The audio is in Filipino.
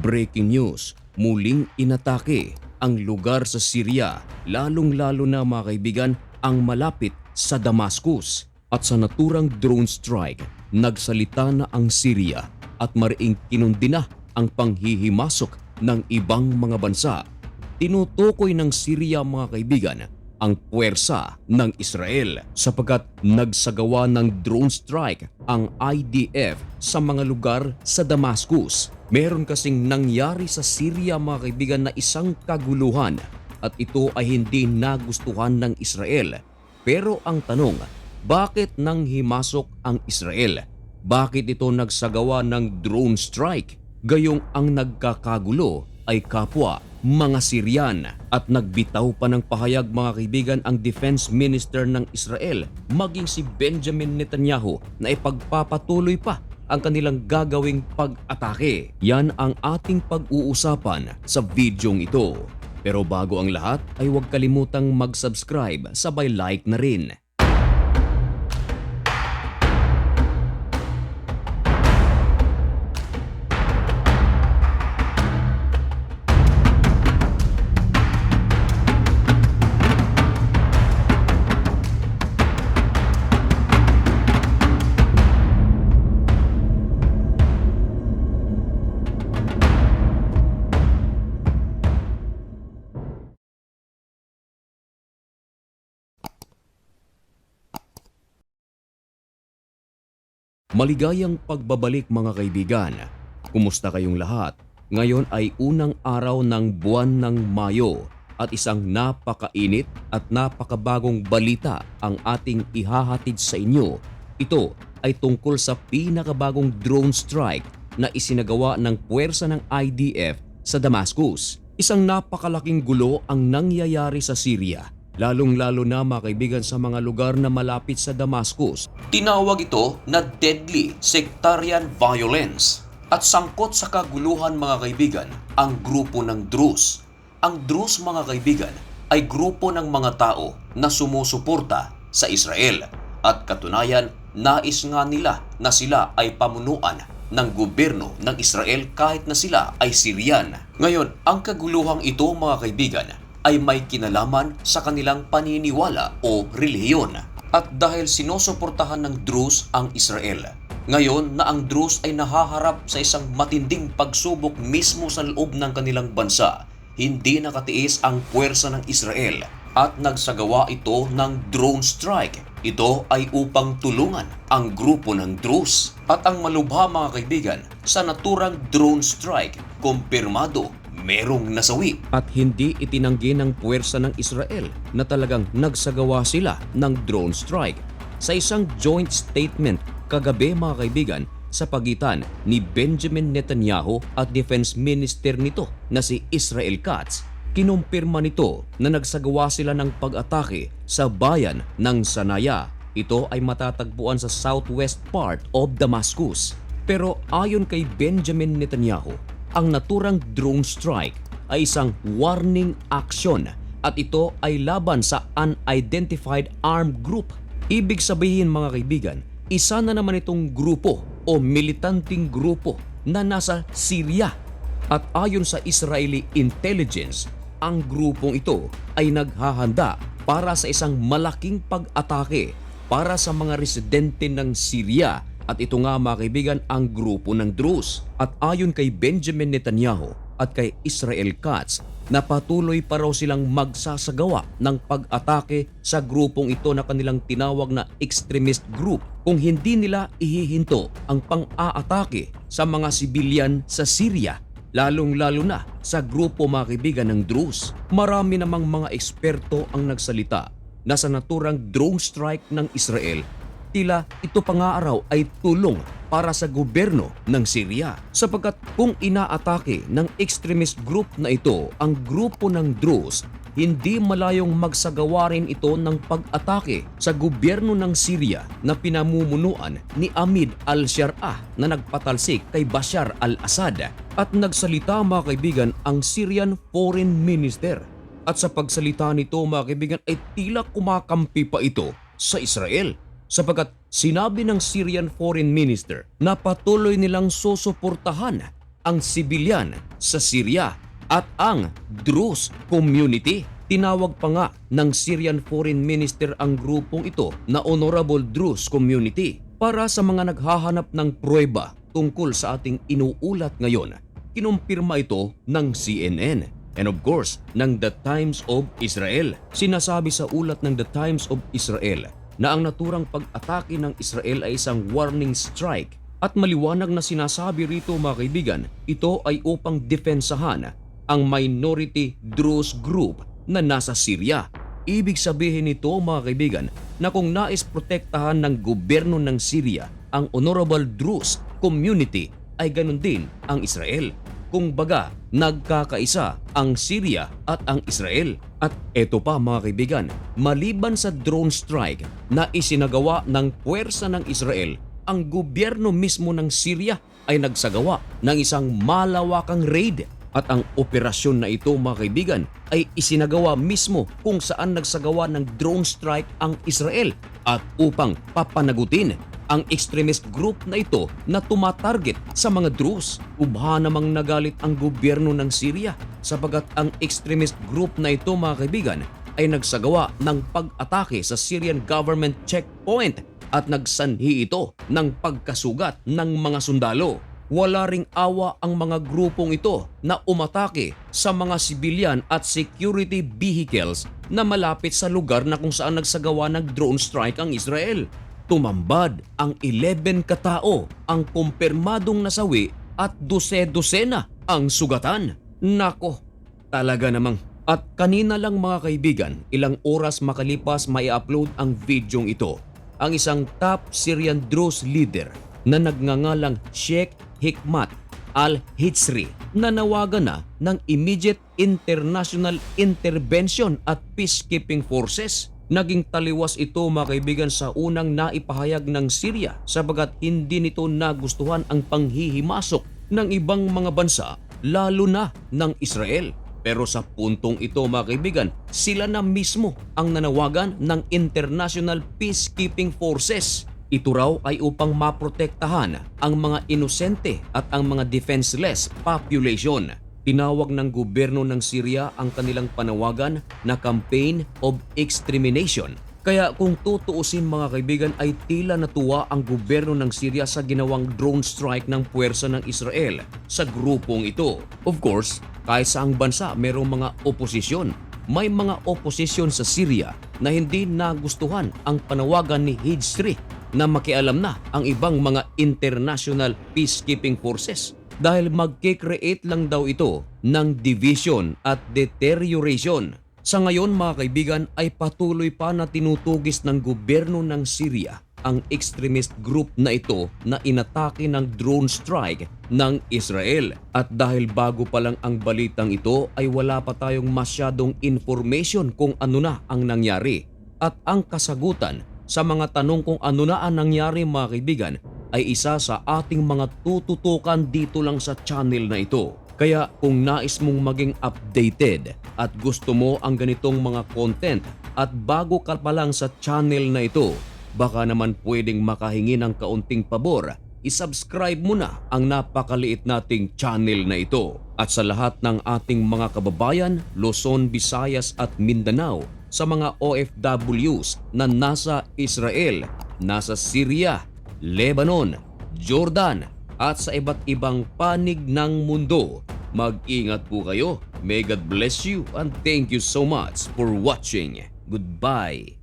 Breaking news, muling inatake ang lugar sa Syria, lalong-lalo na mga kaibigan ang malapit sa Damascus. At sa naturang drone strike, nagsalita na ang Syria at mariing kinundina ang panghihimasok ng ibang mga bansa. Tinutukoy ng Syria mga kaibigan ang puwersa ng Israel sapagkat nagsagawa ng drone strike ang IDF sa mga lugar sa Damascus. Meron kasing nangyari sa Syria mga kaibigan na isang kaguluhan at ito ay hindi nagustuhan ng Israel. Pero ang tanong, bakit nang himasok ang Israel? Bakit ito nagsagawa ng drone strike? Gayong ang nagkakagulo ay kapwa mga Syrian at nagbitaw pa ng pahayag mga kaibigan ang Defense Minister ng Israel maging si Benjamin Netanyahu na ipagpapatuloy pa ang kanilang gagawing pag-atake. Yan ang ating pag-uusapan sa videong ito. Pero bago ang lahat ay huwag kalimutang mag-subscribe sabay like na rin. Maligayang pagbabalik mga kaibigan. Kumusta kayong lahat? Ngayon ay unang araw ng buwan ng Mayo at isang napakainit at napakabagong balita ang ating ihahatid sa inyo. Ito ay tungkol sa pinakabagong drone strike na isinagawa ng puwersa ng IDF sa Damascus. Isang napakalaking gulo ang nangyayari sa Syria, lalong-lalo na mga kaibigan sa mga lugar na malapit sa Damascus. Tinawag ito na deadly sectarian violence at sangkot sa kaguluhan mga kaibigan ang grupo ng Druze. Ang Druze mga kaibigan ay grupo ng mga tao na sumusuporta sa Israel at katunayan nais nga nila na sila ay pamunuan ng gobyerno ng Israel kahit na sila ay Syrian. Ngayon, ang kaguluhang ito mga kaibigan ay may kinalaman sa kanilang paniniwala o relihiyon. At dahil sinusuportahan ng Druze ang Israel, ngayon na ang Druze ay nahaharap sa isang matinding pagsubok mismo sa loob ng kanilang bansa, hindi nakatiis ang puwersa ng Israel at nagsagawa ito ng drone strike. Ito ay upang tulungan ang grupo ng Druze. At ang malubha mga kaibigan, sa naturang drone strike, kumpirmado merong nasawi. At hindi itinanggi ng puwersa ng Israel na talagang nagsagawa sila ng drone strike. Sa isang joint statement kagabi mga kaibigan sa pagitan ni Benjamin Netanyahu at Defense Minister nito na si Israel Katz, kinumpirma nito na nagsagawa sila ng pag-atake sa bayan ng Sanaya. Ito ay matatagpuan sa southwest part of Damascus. Pero ayon kay Benjamin Netanyahu, ang naturang drone strike ay isang warning action at ito ay laban sa unidentified armed group. Ibig sabihin mga kaibigan, isa na naman itong grupo o militanting grupo na nasa Syria. At ayon sa Israeli intelligence, ang grupong ito ay naghahanda para sa isang malaking pag-atake para sa mga residente ng Syria. At ito nga mga kaibigan ang grupo ng Druze. At ayon kay Benjamin Netanyahu at kay Israel Katz, na patuloy pa raw silang magsasagawa ng pag-atake sa grupong ito na kanilang tinawag na extremist group kung hindi nila ihihinto ang pang-aatake sa mga sibilyan sa Syria, lalong-lalo na sa grupo mga kaibigan ng Druze. Marami namang mga eksperto ang nagsalita na sa naturang drone strike ng Israel, tila ito pa nga araw ay tulong para sa gobyerno ng Syria. Sapagkat kung inaatake ng extremist group na ito ang grupo ng Druze, hindi malayong magsagawa rin ito ng pag-atake sa gobyerno ng Syria na pinamumunuan ni Ahmed al-Sharaa na nagpatalsik kay Bashar al-Assad. At nagsalita mga kaibigan ang Syrian Foreign Minister. At sa pagsalita nito mga kaibigan ay tila kumakampi pa ito sa Israel. Sapagkat sinabi ng Syrian Foreign Minister na patuloy nilang susuportahan ang sibilyan sa Syria at ang Druze community. Tinawag pa nga ng Syrian Foreign Minister ang grupong ito na Honorable Druze Community. Para sa mga naghahanap ng pruweba tungkol sa ating inuulat ngayon, kinumpirma ito ng CNN and of course ng The Times of Israel. Sinasabi sa ulat ng The Times of Israel na ang naturang pag-atake ng Israel ay isang warning strike at maliwanag na sinasabi rito mga kaibigan, ito ay upang depensahan ang minority Druze group na nasa Syria. Ibig sabihin nito mga kaibigan na kung nais protektahan ng gobyerno ng Syria ang Honorable Druze community ay ganun din ang Israel. Kung baga, nagkakaisa ang Syria at ang Israel. At eto pa mga kaibigan, maliban sa drone strike na isinagawa ng puwersa ng Israel, ang gobyerno mismo ng Syria ay nagsagawa ng isang malawakang raid. At ang operasyon na ito mga kaibigan ay isinagawa mismo kung saan nagsagawa ng drone strike ang Israel at upang papanagutin ang extremist group na ito na tumatarget sa mga Druze. Ubha namang nagalit ang gobyerno ng Syria sapagat ang extremist group na ito mga kaibigan ay nagsagawa ng pag-atake sa Syrian government checkpoint at nagsanhi ito ng pagkasugat ng mga sundalo. Wala ring awa ang mga grupong ito na umatake sa mga sibilyan at security vehicles na malapit sa lugar na kung saan nagsagawa ng drone strike ang Israel. Tumambad ang 11 katao ang kumpirmadong nasawi at dose-dosena ang sugatan. Nako, talaga namang. At kanina lang mga kaibigan, ilang oras makalipas mai-upload ang videong ito. Ang isang top Syrian Druze leader na nagngangalang Sheikh Hikmat al-Hitsri na nawagan na ng immediate international intervention at peacekeeping forces. Naging taliwas ito mga kaibigan sa unang naipahayag ng Syria sabagat hindi nito nagustuhan ang panghihimasok ng ibang mga bansa lalo na ng Israel. Pero sa puntong ito mga kaibigan, sila na mismo ang nanawagan ng international peacekeeping forces. Ito raw ay upang maprotektahan ang mga inosente at ang mga defenseless population. Tinawag ng gobyerno ng Syria ang kanilang panawagan na Campaign of Extermination. Kaya kung tutuusin mga kaibigan ay tila natuwa ang gobyerno ng Syria sa ginawang drone strike ng puwersa ng Israel sa grupong ito. Of course, kahit saang bansa mayroong mga oposisyon. May mga oposisyon sa Syria na hindi nagustuhan ang panawagan ni Hitsri na makialam na ang ibang mga international peacekeeping forces dahil magkikreate lang daw ito ng division at deterioration. Sa ngayon mga kaibigan ay patuloy pa na tinutugis ng gobyerno ng Syria ang extremist group na ito na inatake ng drone strike ng Israel. At dahil bago pa lang ang balitang ito ay wala pa tayong masyadong information kung ano na ang nangyari. At ang kasagutan sa mga tanong kung ano na ang nangyari mga kaibigan ay isa sa ating mga tututukan dito lang sa channel na ito. Kaya kung nais mong maging updated at gusto mo ang ganitong mga content at bago ka pa lang sa channel na ito, baka naman pwedeng makahingi ng kaunting pabor, isubscribe mo na ang napakaliit nating channel na ito. At sa lahat ng ating mga kababayan, Luzon, Visayas at Mindanao, sa mga OFWs na nasa Israel, nasa Syria, Lebanon, Jordan at sa iba't ibang panig ng mundo, mag-ingat po kayo. May God bless you and thank you so much for watching. Goodbye.